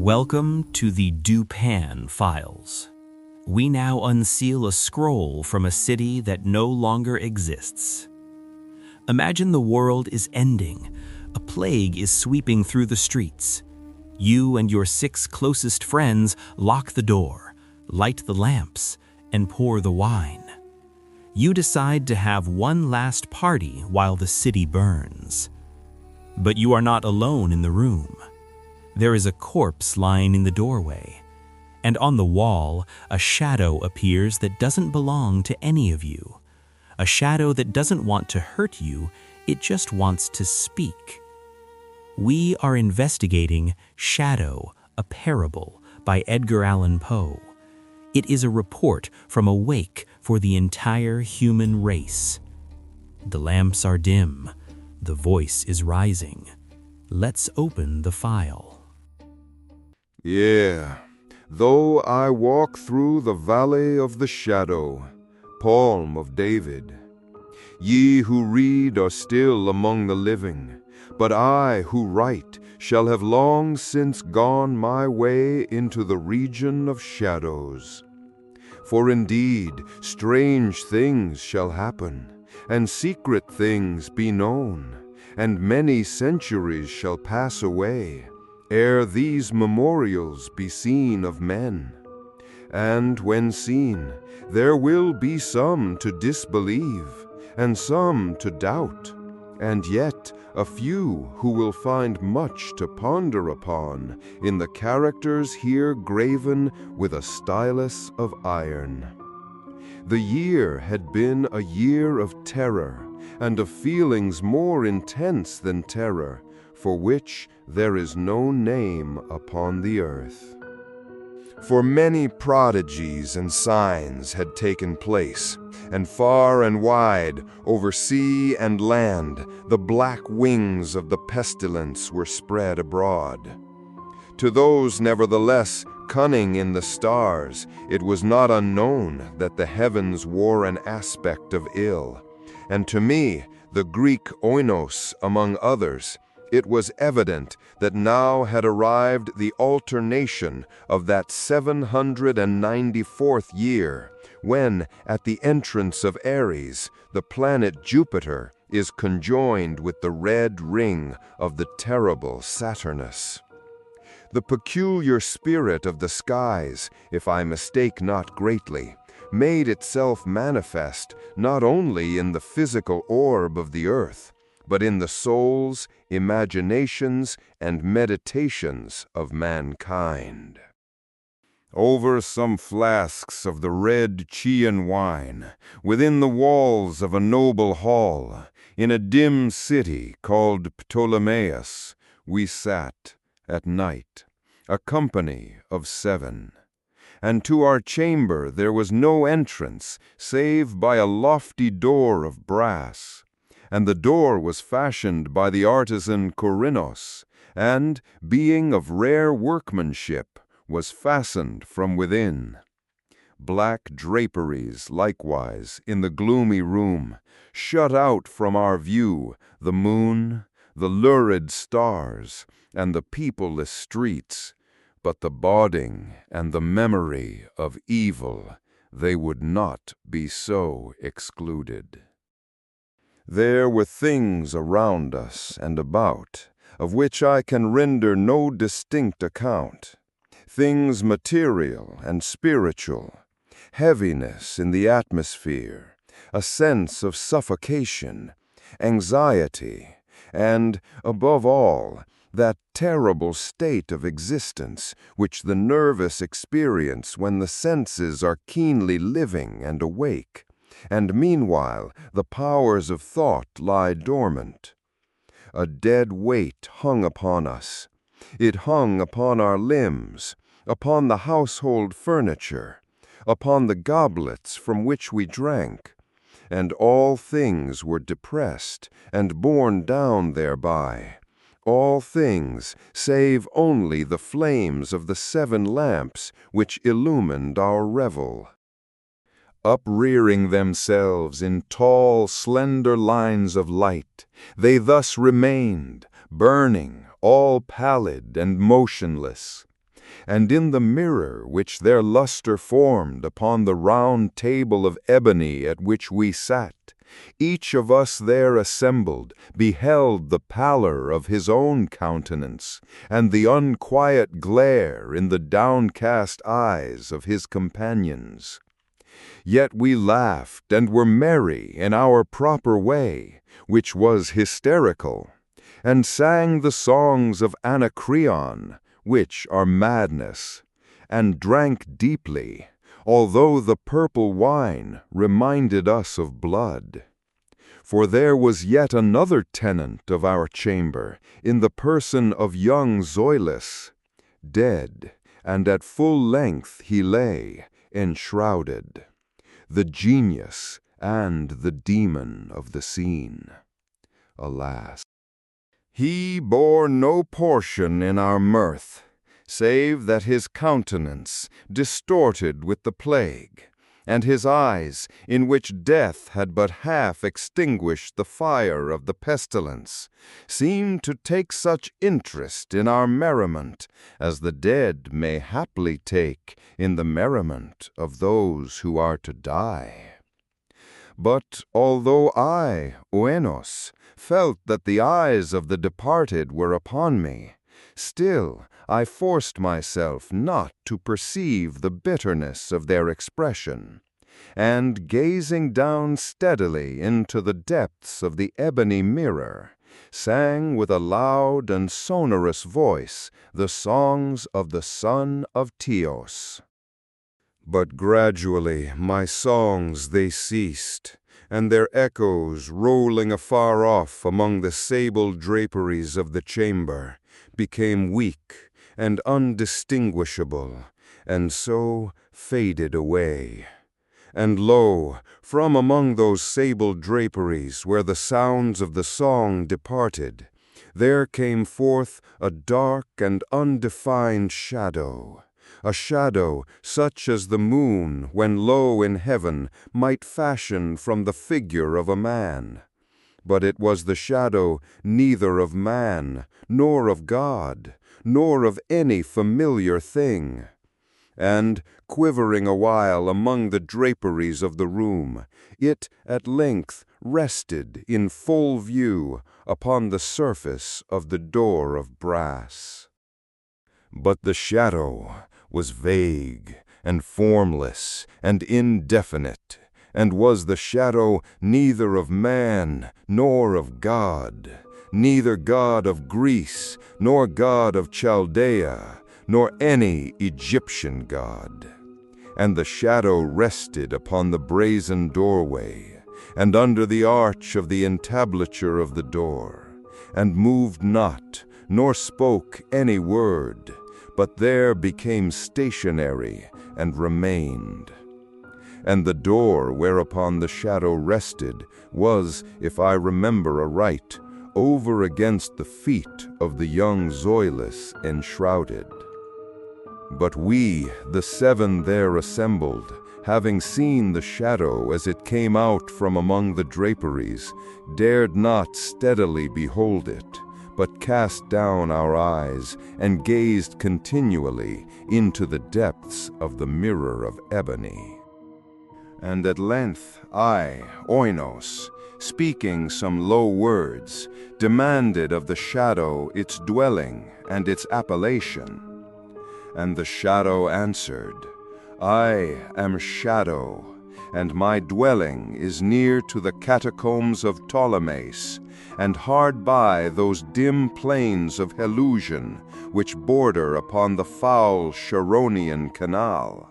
Welcome to the Dupin Files. We now unseal a scroll from a city that no longer exists. Imagine the world is ending. A plague is sweeping through the streets. You and your 6 closest friends lock the door, light the lamps, and pour the wine. You decide to have one last party while the city burns. But you are not alone in the room. There is a corpse lying in the doorway, and on the wall, a shadow appears that doesn't belong to any of you. A shadow that doesn't want to hurt you, it just wants to speak. We are investigating Shadow, a Parable by Edgar Allan Poe. It is a report from a wake for the entire human race. The lamps are dim. The voice is rising. Let's open the file. Yeah, though I walk through the valley of the shadow, Psalm of David. Ye who read are still among the living, but I who write shall have long since gone my way into the region of shadows. For indeed strange things shall happen, and secret things be known, and many centuries shall pass away, ere these memorials be seen of men. And when seen, there will be some to disbelieve, and some to doubt, and yet a few who will find much to ponder upon in the characters here graven with a stylus of iron. The year had been a year of terror, and of feelings more intense than terror, for which there is no name upon the earth. For many prodigies and signs had taken place, and far and wide, over sea and land, the black wings of the pestilence were spread abroad. To those, nevertheless, cunning in the stars, it was not unknown that the heavens wore an aspect of ill, and to me, the Greek oinos among others, it was evident that now had arrived the alternation of that 794th year, when, at the entrance of Aries, the planet Jupiter is conjoined with the red ring of the terrible Saturnus. The peculiar spirit of the skies, if I mistake not greatly, made itself manifest not only in the physical orb of the earth, but in the souls, imaginations, and meditations of mankind. Over some flasks of the red Chian wine, within the walls of a noble hall, in a dim city called Ptolemais, we sat, at night, a company of 7. And to our chamber there was no entrance, save by a lofty door of brass. And the door was fashioned by the artisan Corinnos, and, being of rare workmanship, was fastened from within. Black draperies, likewise, in the gloomy room, shut out from our view the moon, the lurid stars, and the peopleless streets, but the boding and the memory of evil, they would not be so excluded. There were things around us and about, of which I can render no distinct account, things material and spiritual, heaviness in the atmosphere, a sense of suffocation, anxiety, and, above all, that terrible state of existence which the nervous experience when the senses are keenly living and awake, and meanwhile the powers of thought lie dormant. A dead weight hung upon us. It hung upon our limbs, upon the household furniture, upon the goblets from which we drank, and all things were depressed and borne down thereby. All things, save only the flames of the 7 lamps which illumined our revel. Uprearing themselves in tall, slender lines of light, they thus remained, burning, all pallid and motionless. and in the mirror which their lustre formed upon the round table of ebony at which we sat, each of us there assembled beheld the pallor of his own countenance, and the unquiet glare in the downcast eyes of his companions. Yet we laughed and were merry in our proper way, which was hysterical, and sang the songs of Anacreon, which are madness, and drank deeply, although the purple wine reminded us of blood. For there was yet another tenant of our chamber, in the person of young Zoilus, dead, and at full length he lay, enshrouded, the genius and the demon of the scene. Alas! He bore no portion in our mirth, save that his countenance, distorted with the plague, and his eyes, in which death had but half extinguished the fire of the pestilence, seemed to take such interest in our merriment as the dead may haply take in the merriment of those who are to die. But although I, Oenos, felt that the eyes of the departed were upon me, still I forced myself not to perceive the bitterness of their expression, and gazing down steadily into the depths of the ebony mirror, sang with a loud and sonorous voice the songs of the son of Teos. But gradually my songs they ceased, and their echoes, rolling afar off among the sable draperies of the chamber, became weak and undistinguishable, and so faded away. And lo, from among those sable draperies where the sounds of the song departed, there came forth a dark and undefined shadow, a shadow such as the moon, when low in heaven, might fashion from the figure of a man. But it was the shadow neither of man, nor of God, nor of any familiar thing. And, quivering a while among the draperies of the room, it at length rested in full view upon the surface of the door of brass. But the shadow was vague and formless and indefinite, and was the shadow neither of man nor of God, neither God of Greece nor God of Chaldea, nor any Egyptian god. And the shadow rested upon the brazen doorway, and under the arch of the entablature of the door, and moved not, nor spoke any word, but there became stationary and remained. And the door whereupon the shadow rested was, if I remember aright, over against the feet of the young Zoilus enshrouded. But we, the seven there assembled, having seen the shadow as it came out from among the draperies, dared not steadily behold it, but cast down our eyes and gazed continually into the depths of the mirror of ebony. And at length I, Oinos, speaking some low words, demanded of the shadow its dwelling and its appellation. And the shadow answered, I am Shadow, and my dwelling is near to the catacombs of Ptolemais, and hard by those dim plains of Helusion, which border upon the foul Charonian canal.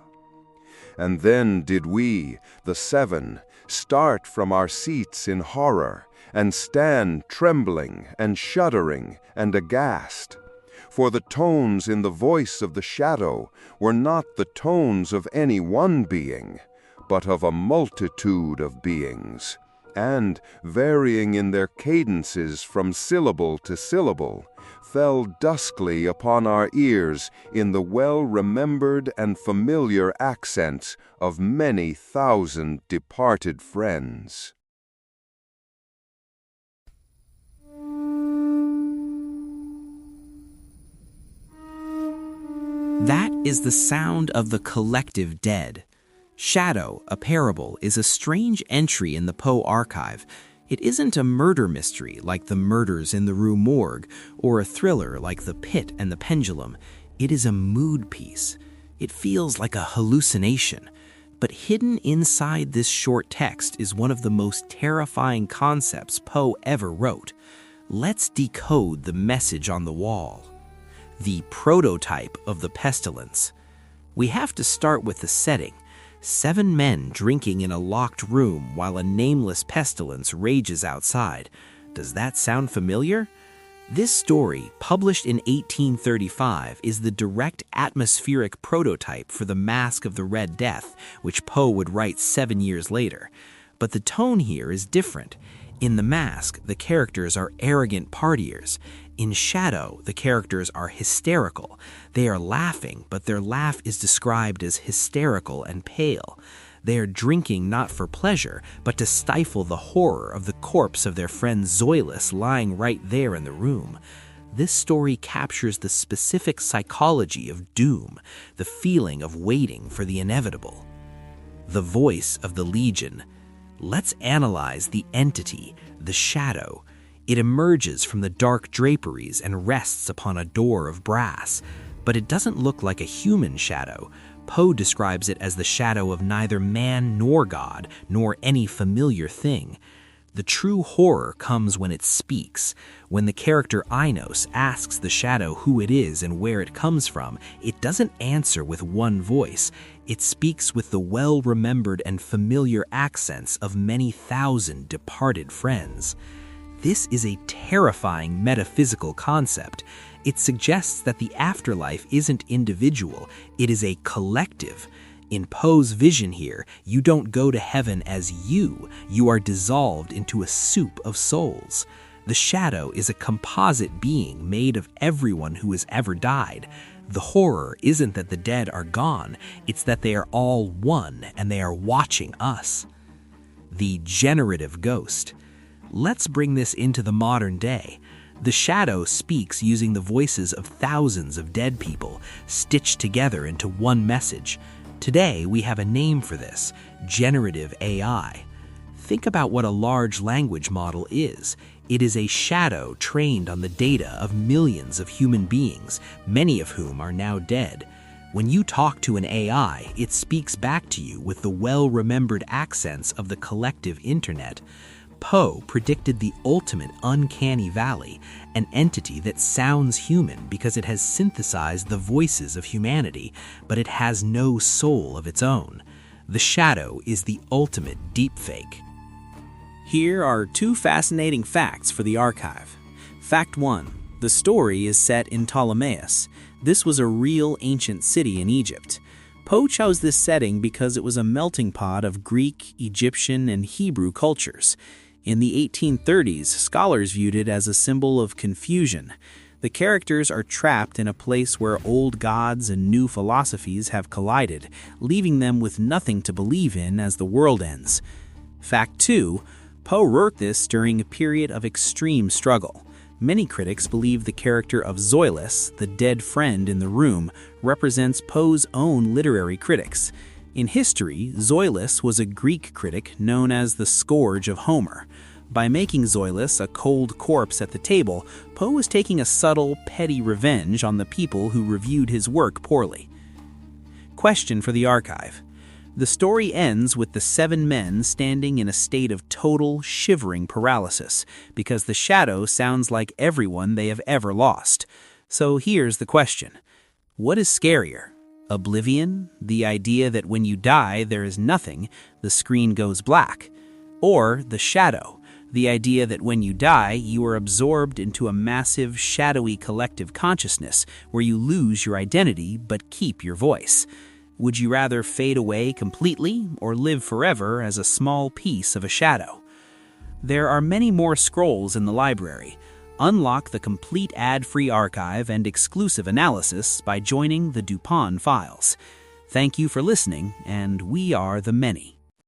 And then did we, the seven, start from our seats in horror, and stand trembling and shuddering and aghast. For the tones in the voice of the shadow were not the tones of any one being, but of a multitude of beings, and, varying in their cadences from syllable to syllable, fell duskly upon our ears in the well-remembered and familiar accents of many thousand departed friends. is the sound of the collective dead. Shadow, a parable, is a strange entry in the Poe archive. It isn't a murder mystery like The Murders in the Rue Morgue or a thriller like The Pit and the Pendulum. It is a mood piece. It feels like a hallucination. But hidden inside this short text is one of the most terrifying concepts Poe ever wrote. Let's decode the message on the wall. The prototype of the pestilence. We have to start with the setting. 7 men drinking in a locked room while a nameless pestilence rages outside. Does that sound familiar? This story, published in 1835, is the direct atmospheric prototype for the Masque of the Red Death, which Poe would write 7 years later. But the tone here is different. In The Masque, the characters are arrogant partiers. In Shadow, the characters are hysterical. They are laughing, but their laugh is described as hysterical and pale. They are drinking not for pleasure, but to stifle the horror of the corpse of their friend Zoilus lying right there in the room. This story captures the specific psychology of doom, the feeling of waiting for the inevitable. The voice of the Legion. Let's analyze the entity, the shadow. It emerges from the dark draperies and rests upon a door of brass. But it doesn't look like a human shadow. Poe describes it as the shadow of neither man nor God, nor any familiar thing. The true horror comes when it speaks. When the character Ainos asks the shadow who it is and where it comes from, it doesn't answer with one voice. It speaks with the well-remembered and familiar accents of many thousand departed friends. This is a terrifying metaphysical concept. It suggests that the afterlife isn't individual, it is a collective. In Poe's vision here, you don't go to heaven as you are dissolved into a soup of souls. The shadow is a composite being made of everyone who has ever died. The horror isn't that the dead are gone, it's that they are all one and they are watching us. The generative ghost. Let's bring this into the modern day. The shadow speaks using the voices of thousands of dead people, stitched together into one message. Today, we have a name for this: generative AI. Think about what a large language model is. It is a shadow trained on the data of millions of human beings, many of whom are now dead. When you talk to an AI, it speaks back to you with the well-remembered accents of the collective internet. Poe predicted the ultimate uncanny valley, an entity that sounds human because it has synthesized the voices of humanity, but it has no soul of its own. The shadow is the ultimate deepfake. Here are 2 fascinating facts for the archive. Fact 1. The story is set in Ptolemais. This was a real ancient city in Egypt. Poe chose this setting because it was a melting pot of Greek, Egyptian, and Hebrew cultures. In the 1830s, scholars viewed it as a symbol of confusion. The characters are trapped in a place where old gods and new philosophies have collided, leaving them with nothing to believe in as the world ends. Fact 2. Poe wrote this during a period of extreme struggle. Many critics believe the character of Zoilus, the dead friend in the room, represents Poe's own literary critics. In history, Zoilus was a Greek critic known as the Scourge of Homer. By making Zoilus a cold corpse at the table, Poe was taking a subtle, petty revenge on the people who reviewed his work poorly. Question for the archive. The story ends with the 7 men standing in a state of total, shivering paralysis, because the shadow sounds like everyone they have ever lost. So here's the question. What is scarier? Oblivion, the idea that when you die there is nothing, the screen goes black. Or the shadow, the idea that when you die you are absorbed into a massive, shadowy collective consciousness where you lose your identity but keep your voice. Would you rather fade away completely or live forever as a small piece of a shadow? There are many more scrolls in the library. Unlock the complete ad-free archive and exclusive analysis by joining the Dupin Files. Thank you for listening, and we are the many.